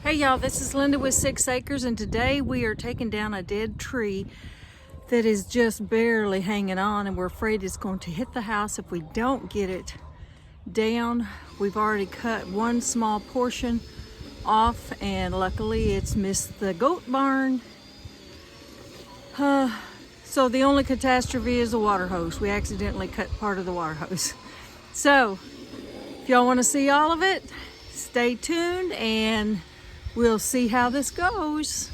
Hey y'all, this is Linda with 6 Acres, and today we are taking down a dead tree that is just barely hanging on, and we're afraid it's going to hit the house if we don't get it down. We've already cut one small portion off, and luckily it's missed the goat barn. So the only catastrophe is the water hose. We accidentally cut part of the water hose. So if y'all want to see all of it, stay tuned and we'll see how this goes.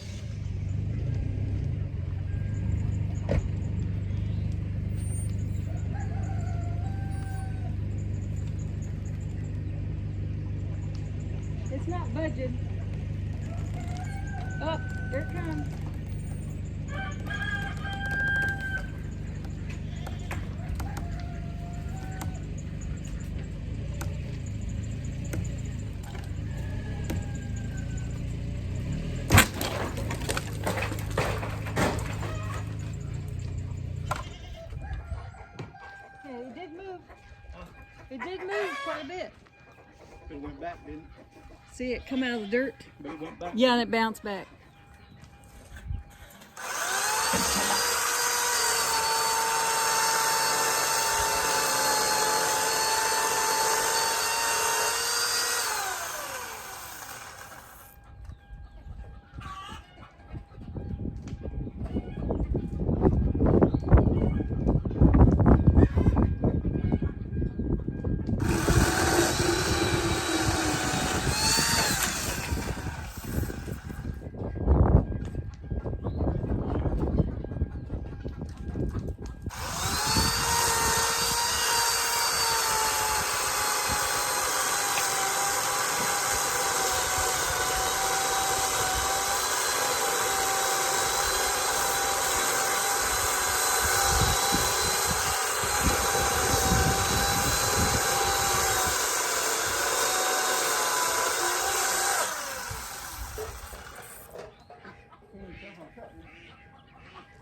It's not budging. Oh, here it comes. Yeah, it did move. It did move quite a bit. It went back, didn't it? See it come out of the dirt? But it went back. Yeah, and it bounced back.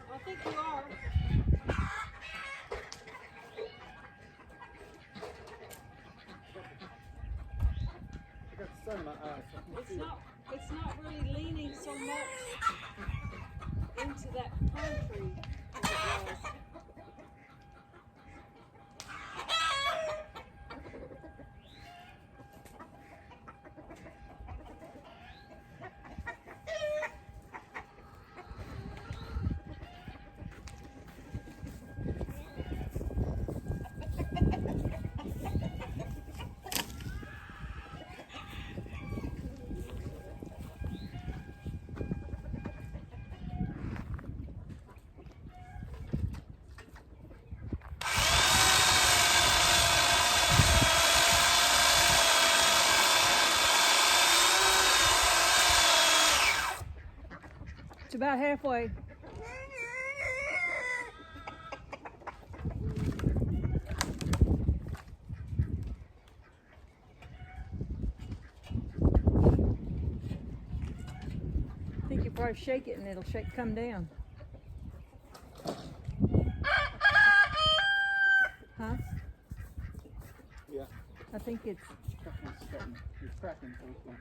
I think you are. I got the sun in my eyes. So I can see It's not really leaning so much into that pine tree as it was. It's about halfway. I think you probably shake it and it'll come down. Huh? Yeah. I think it's It's cracking. So it's going.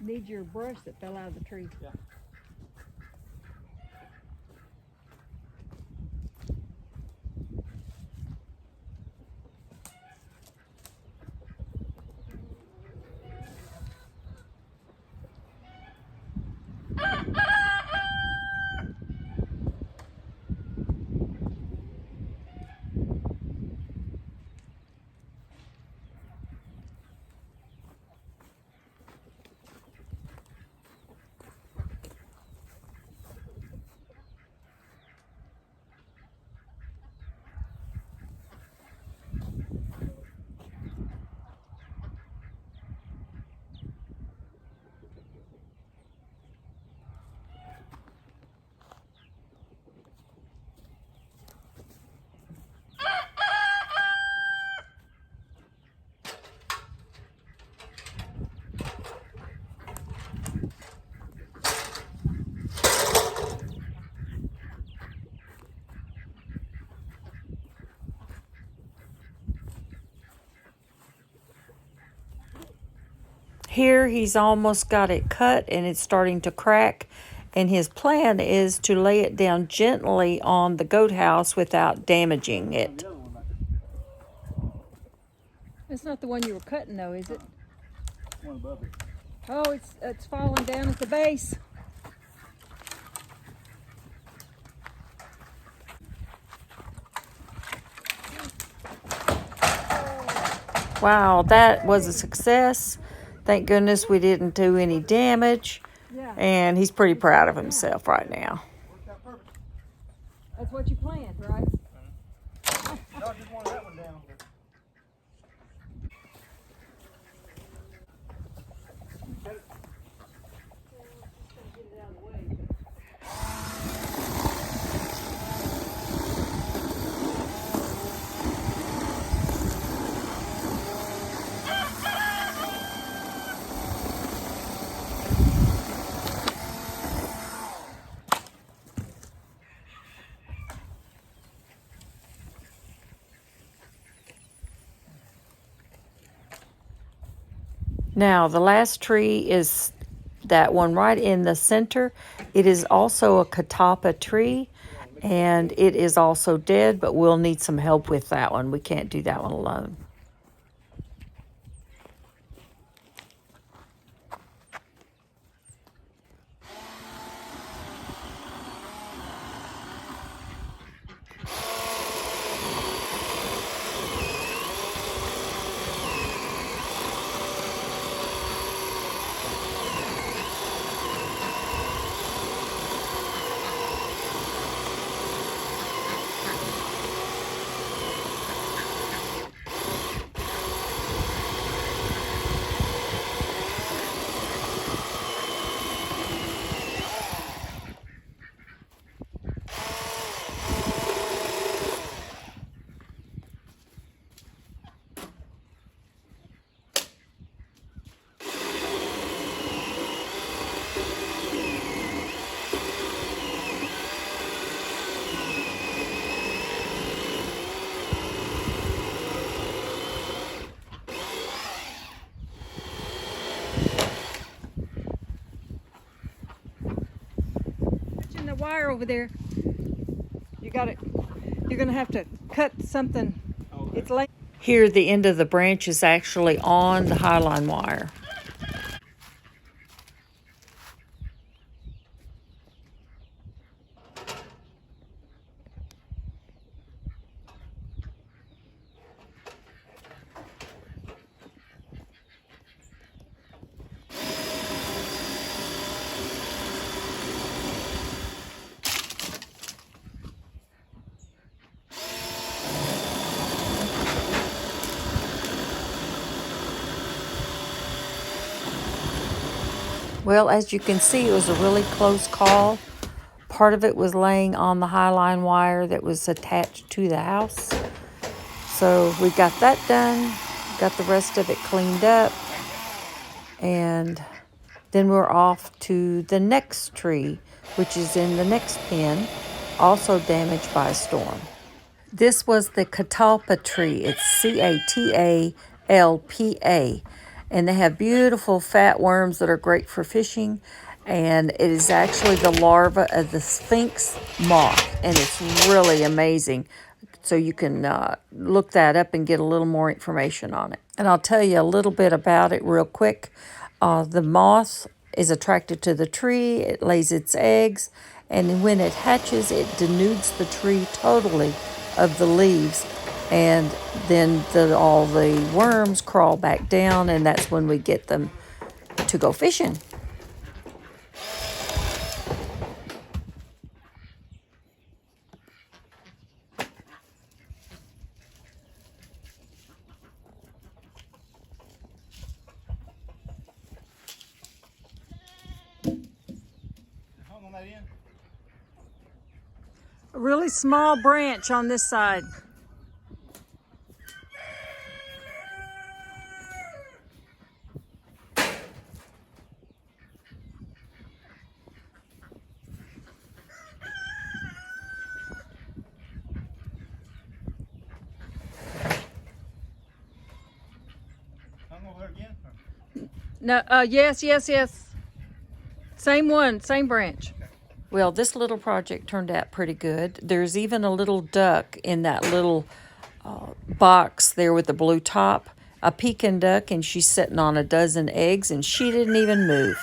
Need your brush that fell out of the tree. Yeah. Here he's almost got it cut and it's starting to crack. And his plan is to lay it down gently on the goat house without damaging it. It's not the one you were cutting though, is it? One above it. Oh, it's falling down at the base. Wow, that was a success. Thank goodness we didn't do any damage. Yeah. And he's pretty proud of himself right now. That's what you planned, right? No, I just wanted that one down. Now, the last tree is that one right in the center. It is also a Catalpa tree, and it is also dead, but we'll need some help with that one. We can't do that one alone. The wire over there, you got it. You're gonna have to cut something. Okay. It's late. Here the end of the branch is actually on the highline wire. Well, as you can see, it was a really close call. Part of it was laying on the highline wire that was attached to the house. So we got that done, got the rest of it cleaned up, and then we're off to the next tree, which is in the next pen, also damaged by a storm. This was the Catalpa tree. It's Catalpa. And they have beautiful fat worms that are great for fishing. And it is actually the larva of the sphinx moth. And it's really amazing. So you can look that up and get a little more information on it. And I'll tell you a little bit about it real quick. The moth is attracted to the tree. It lays its eggs. And when it hatches, it denudes the tree totally of the leaves, and then all the worms crawl back down, and that's when we get them to go fishing. Hung on that end? A really small branch on this side. No, yes, yes, yes. Same one, same branch. Well, this little project turned out pretty good. There's even a little duck in that little box there with the blue top, a pecan duck, and she's sitting on a dozen eggs, and she didn't even move.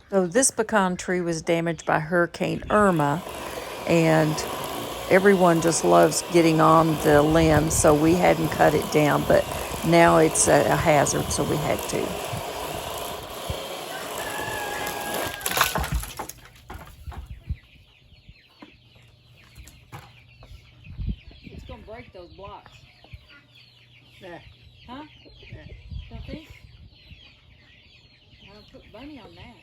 So this pecan tree was damaged by Hurricane Irma, and everyone just loves getting on the limb, so we hadn't cut it down, but now it's a hazard, so we had to. It's gonna break those blocks. Yeah. Huh? Yeah. Don't think? I'll put Bunny on that.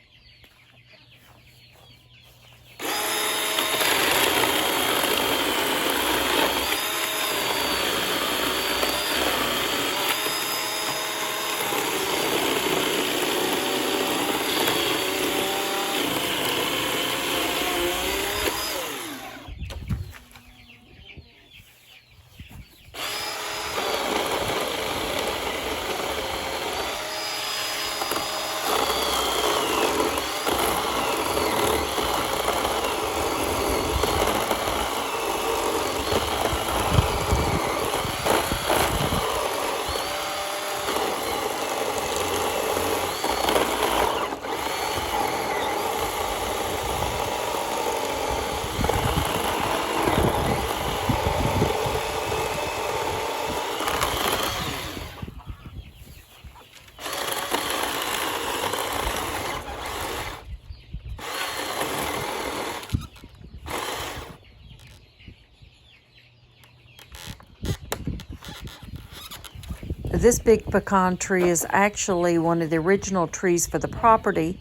This big pecan tree is actually one of the original trees for the property,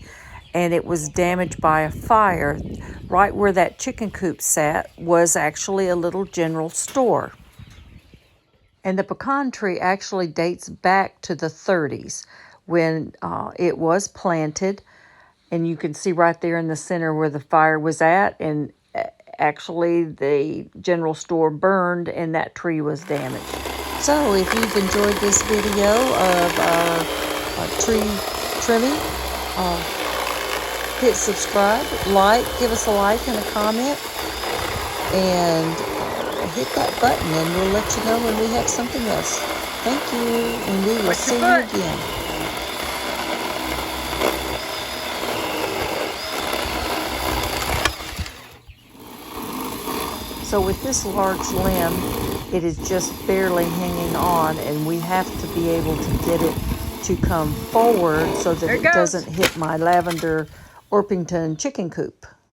and it was damaged by a fire. Right where that chicken coop sat was actually a little general store. And the pecan tree actually dates back to the 30s when it was planted. And you can see right there in the center where the fire was at, and actually the general store burned and that tree was damaged. So if you've enjoyed this video of our tree trimming, hit subscribe, give us a like and a comment, and hit that button, and we'll let you know when we have something else. Thank you, and we will see you again. So with this large limb, it is just barely hanging on, and we have to be able to get it to come forward so that it doesn't hit my lavender Orpington chicken coop.